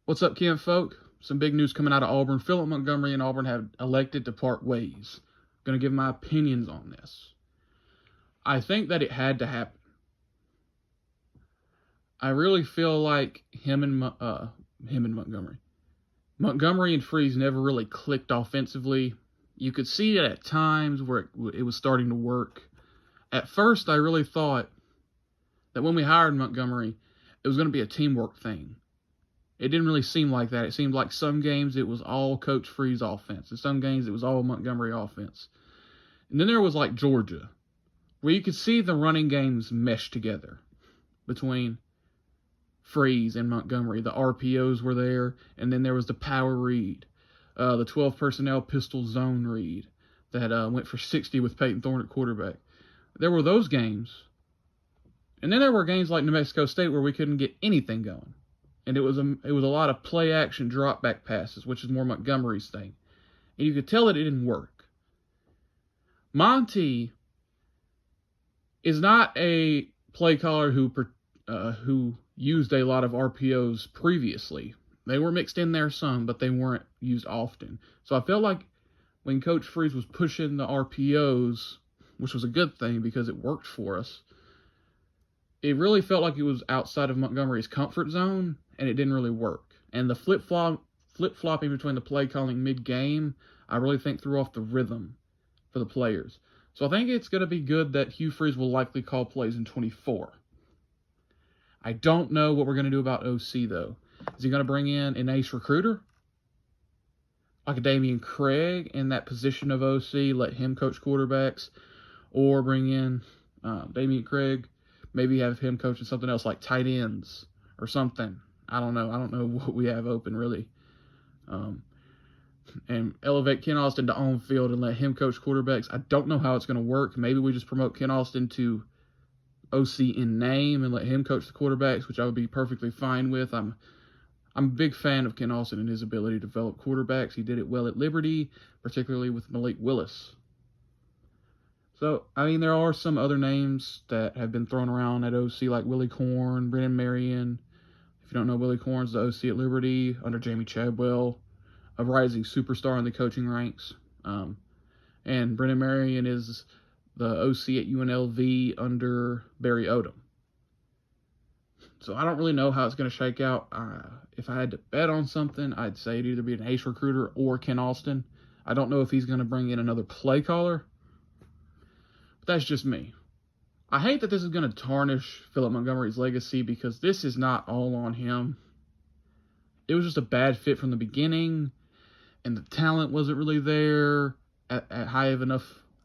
What's up, Ken folk? Some big news coming out of Auburn. Philip Montgomery and Auburn have elected to part ways. I'm going to give my opinions on this. I think that it had to happen. I really feel like him and Montgomery and Freeze never really clicked offensively. You could see it at times where it was starting to work. At first, I really thought that when we hired Montgomery, it was going to be a teamwork thing. It didn't really seem like that. It seemed like some games it was all Coach Freeze offense, and some games it was all Montgomery offense. And then there was like Georgia, where you could see the running games mesh together between Freeze and Montgomery. The RPOs were there, and then there was the power read, the 12 personnel pistol zone read that went for 60 with Peyton Thorne at quarterback. There were those games. And then there were games like New Mexico State where we couldn't get anything going. And it was a lot of play action drop back passes, which is more Montgomery's thing. And you could tell that it didn't work. Monty is not a play caller who used a lot of RPOs previously. They were mixed in there some, but they weren't used often. So I felt like when Coach Freeze was pushing the RPOs, which was a good thing because it worked for us, it really felt like it was outside of Montgomery's comfort zone, and it didn't really work. And the flip-flopping between the play calling mid-game, I really think threw off the rhythm for the players. So I think it's going to be good that Hugh Freeze will likely call plays in 24. I don't know what we're going to do about OC, though. Is he going to bring in an ace recruiter? Like a Damian Craig in that position of OC, let him coach quarterbacks? Or bring in Damian Craig, maybe have him coaching something else like tight ends or something. I don't know. I don't know what we have open, really. And elevate Ken Austin to on field and let him coach quarterbacks. I don't know how it's going to work. Maybe we just promote Ken Austin to OC in name and let him coach the quarterbacks, which I would be perfectly fine with. I'm a big fan of Ken Austin and his ability to develop quarterbacks. He did it well at Liberty, particularly with Malik Willis. So, I mean, there are some other names that have been thrown around at OC, like Willie Corn, Brennan Marion. If you don't know, Willie Corn's the OC at Liberty under Jamie Chadwell, a rising superstar in the coaching ranks. And Brennan Marion is the OC at UNLV under Barry Odom. So I don't really know how it's going to shake out. If I had to bet on something, I'd say it'd either be an ace recruiter or Ken Austin. I don't know if he's going to bring in another play caller. But that's just me. I hate that this is going to tarnish Philip Montgomery's legacy because this is not all on him. It was just a bad fit from the beginning, and the talent wasn't really there at high enough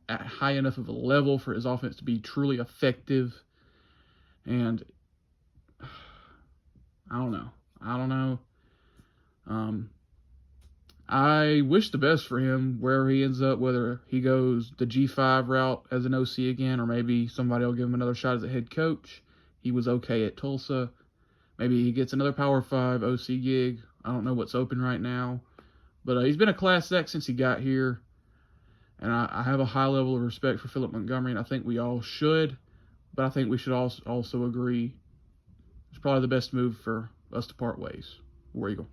of a level for his offense to be truly effective. And I don't know. I wish the best for him where he ends up, whether he goes the G5 route as an OC again, or maybe somebody will give him another shot as a head coach. He was okay at Tulsa. Maybe he gets another Power 5 OC gig. I don't know what's open right now. But he's been a Class Act since he got here. And I have a high level of respect for Philip Montgomery, and I think we all should. But I think we should also agree it's probably the best move for us to part ways. War Eagle.